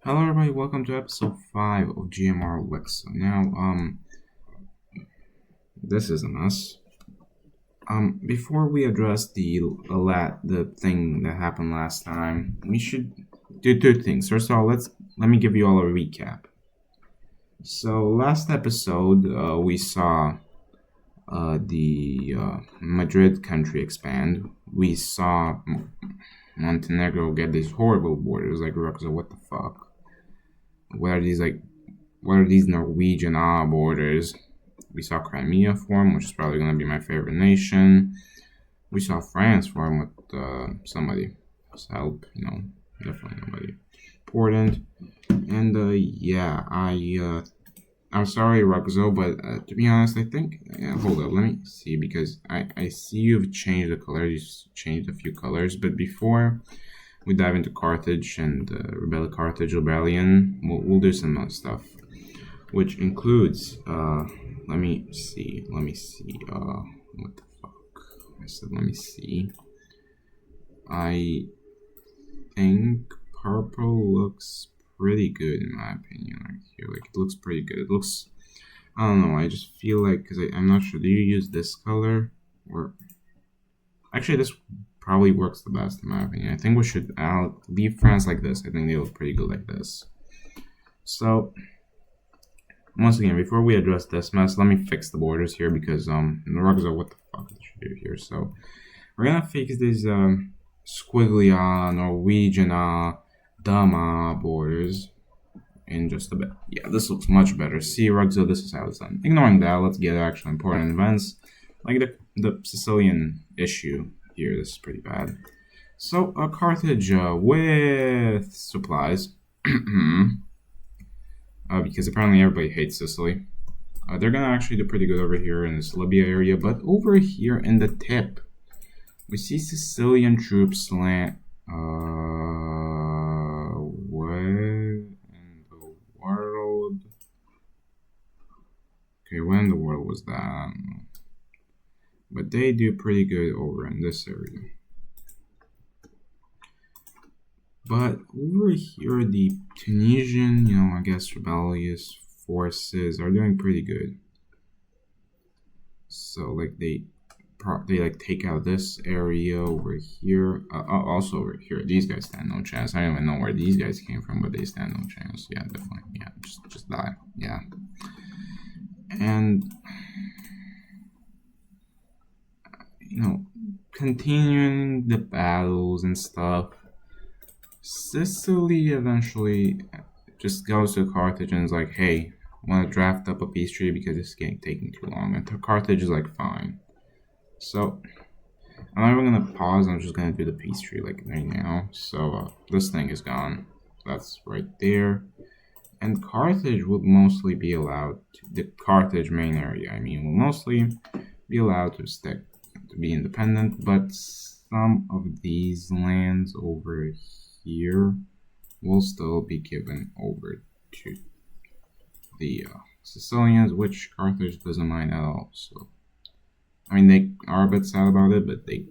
Hello everybody, welcome to episode 5 of GMR wicso. Now, this is a mess. Before we address the thing that happened last time, we should do two things. First of all, let me give you all a recap. So last episode, we saw the Madrid country expand. We saw Montenegro get these horrible borders. Like, Ruxa, what the fuck? What are these Norwegian borders? We saw Crimea form, which is probably going to be my favorite nation. We saw France form with somebody. Help, definitely nobody important. And yeah, I'm sorry, Ruxo, but to be honest, I think hold up, let me see, because I see you've changed the color. You've changed a few colors, but before we dive into Carthage and Carthage Rebellion, we'll do some other stuff, which includes let me see, what the fuck, I said let me see. I think purple looks pretty good in my opinion right here. Like, it looks pretty good. It looks, I don't know, I just feel like, because I'm not sure, do you use this color, or actually this probably works the best in my opinion. I think we should leave France like this. I think they look pretty good like this. So once again, before we address this mess, let me fix the borders here, because the rugs are, what the fuck did you do here? So we're gonna fix these squiggly Norwegian dumb borders in just a bit. Yeah, this looks much better. See, Rugzo, this is how it's done. Ignoring that, let's get actual important events, like the Sicilian issue here. This is pretty bad. So, Carthage with supplies, because apparently everybody hates Sicily. They're gonna actually do pretty good over here in this Libya area, but over here in the tip, we see Sicilian troops land. Where in the world? Okay, where in the world was that? I don't know. But they do pretty good over in this area. But over here, the Tunisian, I guess rebellious forces are doing pretty good. So, like, they like take out this area over here. Also over here, these guys stand no chance. I don't even know where these guys came from, but they stand no chance. Yeah, definitely. Yeah, just die. Yeah. And continuing the battles and stuff, Sicily eventually just goes to Carthage and is like, hey, I want to draft up a peace treaty because this is taking too long. And Carthage is like, fine. So I'm not even gonna pause. I'm just gonna do the peace treaty like right now. So this thing is gone. That's right there. And Carthage will mostly be allowed the Carthage main area. I mean, will mostly be allowed to be independent, but some of these lands over here will still be given over to the Sicilians, which Carthage doesn't mind at all. So, I mean, they are a bit sad about it, but they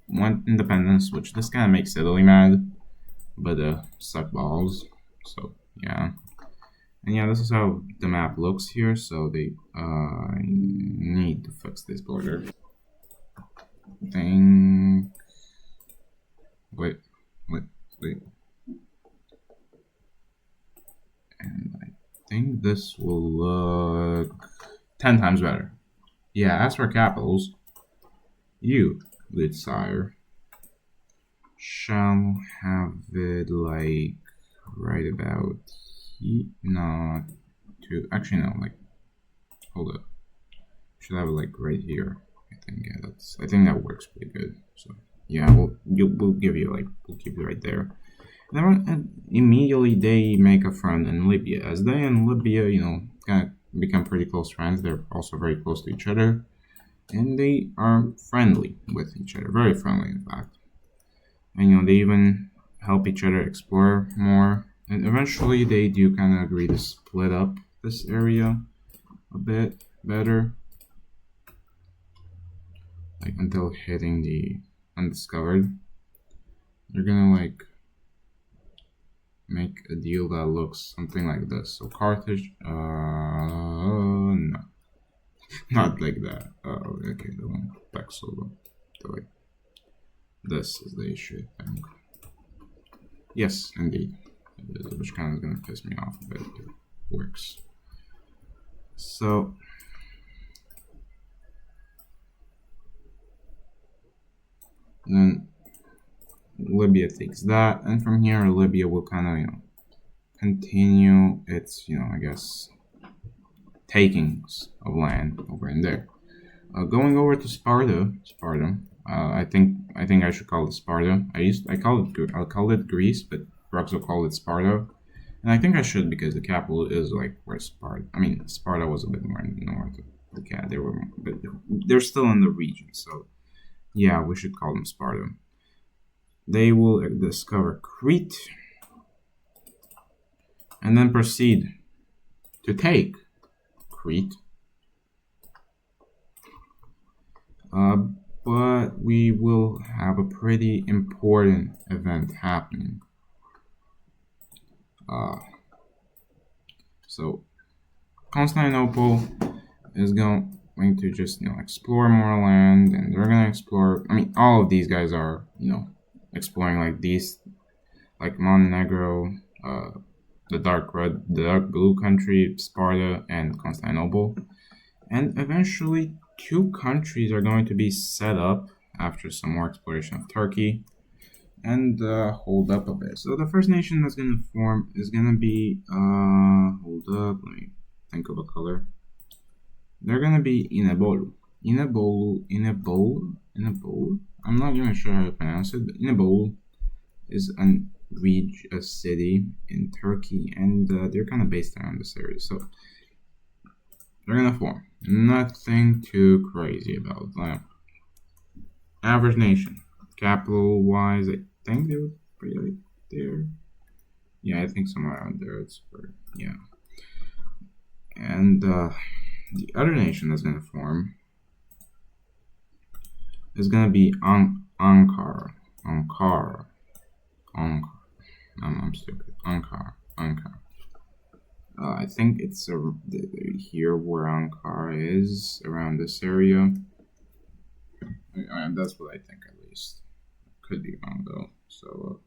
want independence, which this kind of makes Italy mad, but suck balls. So, yeah. And yeah, this is how the map looks here, so they need to fix this border thing. Wait. And I think this will look 10 times better. Yeah, as for capitals, you, good sire, shall have it like right about here. No, actually no, like, hold up. Should have it like right here. I think that works pretty good. So yeah, we'll give you we'll keep it right there. And immediately they make a friend in Libya, as they and Libya, kind of become pretty close friends. They're also very close to each other, and they are friendly with each other, very friendly in fact. And they even help each other explore more. And eventually they do kind of agree to split up this area a bit better, like until hitting the undiscovered. They're gonna make a deal that looks something like this. So Carthage, no, not like that. Okay, the one back solo. Like this is the issue, I think. Yes, indeed. Which kind of gonna piss me off a bit. It works. So then Libya takes that, and from here Libya will kind of continue its I guess takings of land over in there. Going over to Sparta. I think I should call it Sparta. I called it Greece, but Roxo called it Sparta, and I think I should because the capital is like where Sparta. I mean, Sparta was a bit more north. Yeah, but they're still in the region, so yeah, we should call them Sparta. They will discover Crete, and then proceed to take Crete. But we will have a pretty important event happening. So Constantinople is going to just explore more land, and they're gonna explore. I mean, all of these guys are exploring like Montenegro, the dark blue country, Sparta, and Constantinople, and eventually 2 countries are going to be set up after some more exploration of Turkey, and hold up a bit. So the first nation that's going to form is going to be hold up, let me think of a color. They're going to be Inebolu. I'm not even sure how to pronounce it, but Inebolu is a city in Turkey, and they're kind of based around this area. So they're going to form. Nothing too crazy about that. Average nation. Capital wise, I think they would be right there. Yeah, I think somewhere around there. Yeah. And the other nation that's going to form is going to be Ankara. I'm stupid. Ankara. I think it's here where Ankara is, around this area. That's what I think, at least. Could be wrong though. So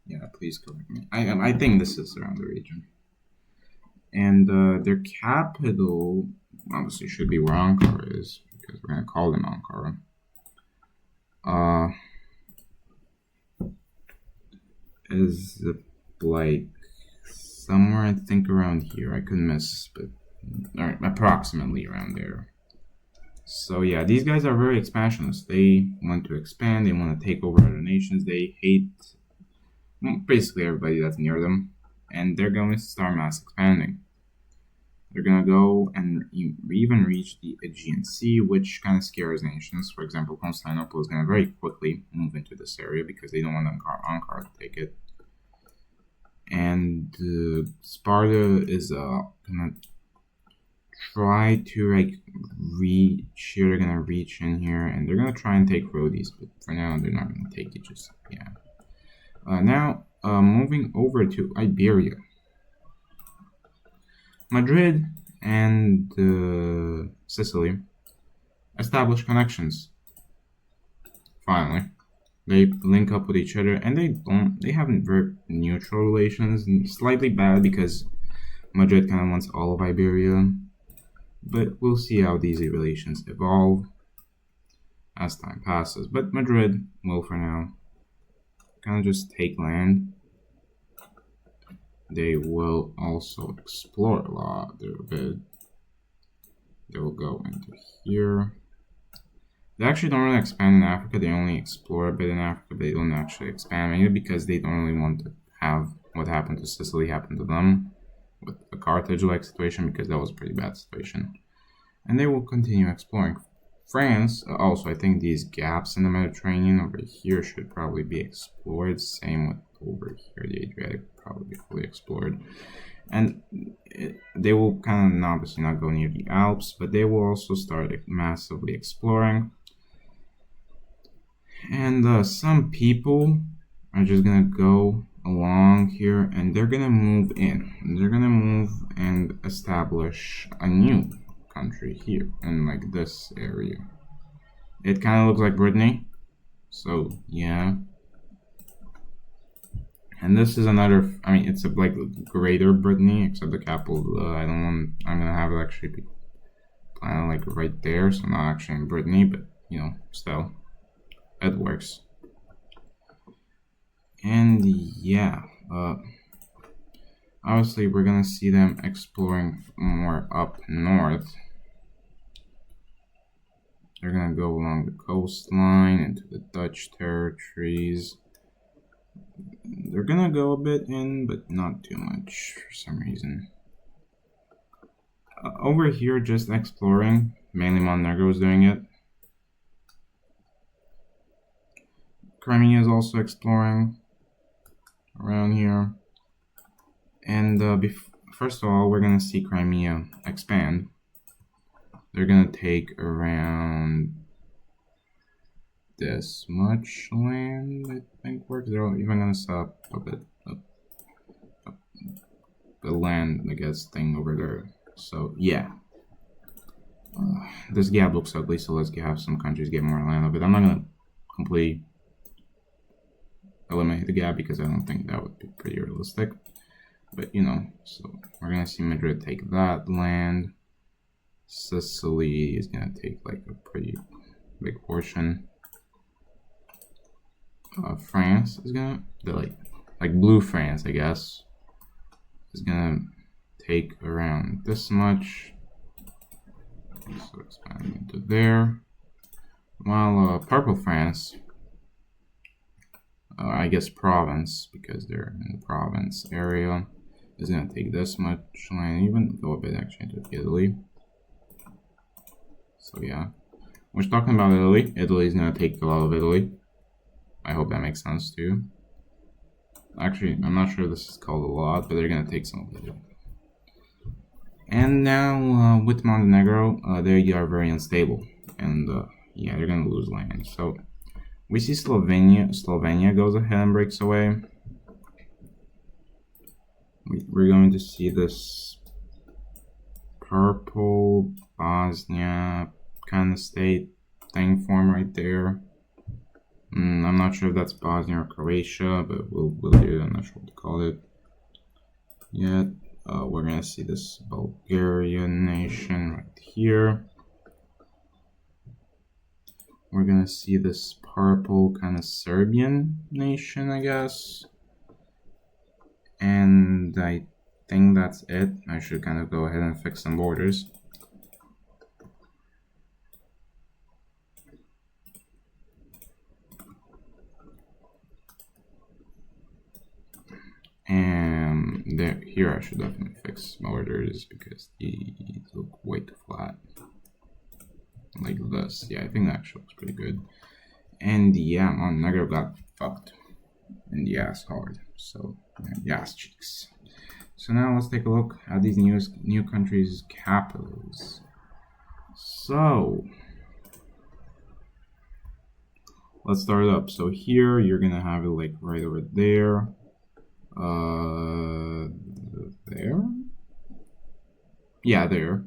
yeah, please correct me. I think this is around the region. And their capital obviously should be where Ankara is, because we're gonna call them Ankara. Is like somewhere, I think, around here. I could miss, but approximately around there. So yeah, these guys are very expansionist. They want to expand. They want to take over other nations. They hate basically everybody that's near them, and they're going to start mass expanding. They're gonna go and even reach the Aegean Sea, which kind of scares nations. For example, Constantinople is gonna very quickly move into this area because they don't want Ankara to take it. And Sparta is gonna try to reach here. They're gonna reach in here, and they're gonna try and take Rhodes, but for now they're not gonna take it. Just yeah. Now moving over to Iberia. Madrid and Sicily establish connections. Finally, they link up with each other, and they have very neutral relations, and slightly bad because Madrid kind of wants all of Iberia. But we'll see how these relations evolve as time passes. But Madrid will, for now, kind of just take land. They will also explore a lot. They will go into here. They actually don't really expand in Africa. They only explore a bit in Africa, but they don't actually expand, mainly because they don't really want to have what happened to Sicily happen to them with the Carthage-like situation, because that was a pretty bad situation. And they will continue exploring. France, also, I think these gaps in the Mediterranean over here should probably be explored. Same with over here, the Adriatic probably be fully explored. And they will kind of obviously not go near the Alps, but they will also start massively exploring. And some people are just gonna go along here, and they're gonna move in. They're gonna move and establish a new country here in like this area. It kind of looks like Brittany, so yeah. And this is another. I mean, it's a like Greater Brittany, except the capital. I don't want. I'm gonna have it actually be planted like right there, so not actually in Brittany, but you know, still, it works. And yeah, obviously we're gonna see them exploring more up north. They're gonna go along the coastline into the Dutch territories. They're gonna go a bit in, but not too much for some reason. Over here, just exploring. Mainly Montenegro is doing it. Crimea is also exploring around here. And first of all, we're gonna see Crimea expand. They're gonna take around this much land, I think works. They're even gonna stop a bit the land, I guess, thing over there. So yeah, this gap looks ugly, so let's have some countries get more land of it. I'm not gonna completely eliminate the gap because I don't think that would be pretty realistic. But you know, so we're gonna see Madrid take that land. Sicily is gonna take like a pretty big portion. France is gonna like blue France, I guess, is gonna take around this much. So expand into there. While purple France, I guess province, because they're in the province area, is gonna take this much land, even go a bit actually into Italy. So yeah, we're talking about Italy. Italy is gonna take a lot of Italy. I hope that makes sense too. Actually, I'm not sure this is called a lot, but they're gonna take some of it. And now with Montenegro, they are very unstable, and yeah, they're gonna lose land. So we see Slovenia. Slovenia goes ahead and breaks away. We're going to see this purple Bosnia kind of state thing form right there. I'm not sure if that's Bosnia or Croatia, but we'll do it. I'm not sure what to call it yet. We're gonna see this Bulgarian nation right here. We're gonna see this purple kind of Serbian nation, I guess. And I think that's it. I should kind of go ahead and fix some borders. And there, here I should definitely fix borders because these look way too flat. Like this. Yeah, I think that actually looks pretty good. And yeah, Montenegro got fucked in the ass hard. So, yeah, ass cheeks. So now let's take a look at these new countries' capitals. So let's start up. So here you're gonna have it like right over there. There? Yeah, there.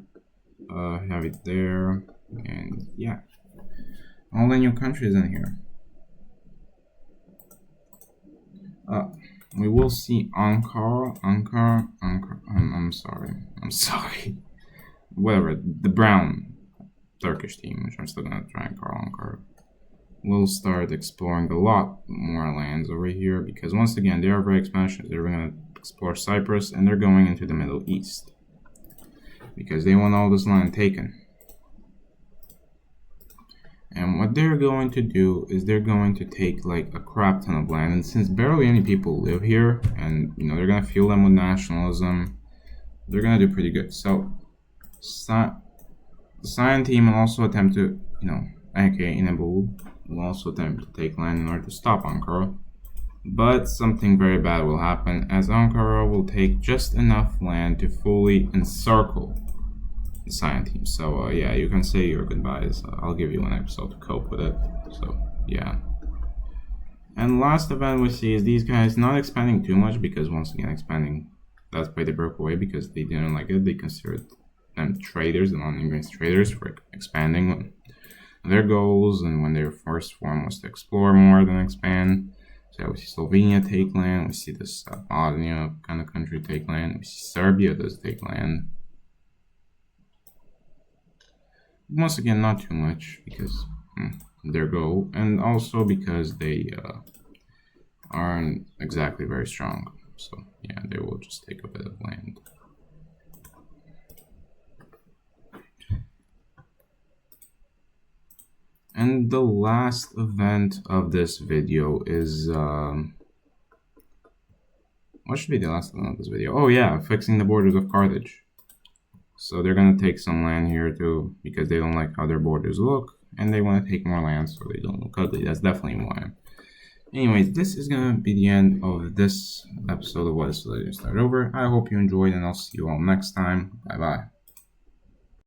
Have it there. And yeah. All the new countries in here. We will see Ankara. I'm sorry. Whatever. The brown Turkish team, which I'm still gonna try and call Ankara, will start exploring a lot more lands over here because once again they are very expansionist. They're gonna explore Cyprus and they're going into the Middle East because they want all this land taken. And what they're going to do is they're going to take like a crap ton of land, and since barely any people live here, and you know they're gonna fuel them with nationalism, they're gonna do pretty good. So the Cyan team will also attempt to, aka Inebul will also attempt to take land in order to stop Ankara. But something very bad will happen as Ankara will take just enough land to fully encircle the Cyan team. So yeah, you can say your goodbyes. I'll give you one episode to cope with it. So yeah. And last event we see is these guys not expanding too much because once again expanding, that's why they broke away because they didn't like it. They considered them traders and non-immigrant traders for expanding their goals, and when their first form was to explore more than expand. So we see Slovenia take land, we see this Bosnia kind of country take land, we see Serbia does take land. Once again, not too much because their goal, and also because they aren't exactly very strong. So yeah, they will just take a bit of land. And the last event of this video is what should be the last event of this video? Oh yeah, fixing the borders of Carthage. So they're gonna take some land here too because they don't like how their borders look, and they want to take more land so they don't look ugly. That's definitely why. Anyways, this is gonna be the end of this episode of What is Legend Start Over. I hope you enjoyed, and I'll see you all next time. Bye bye.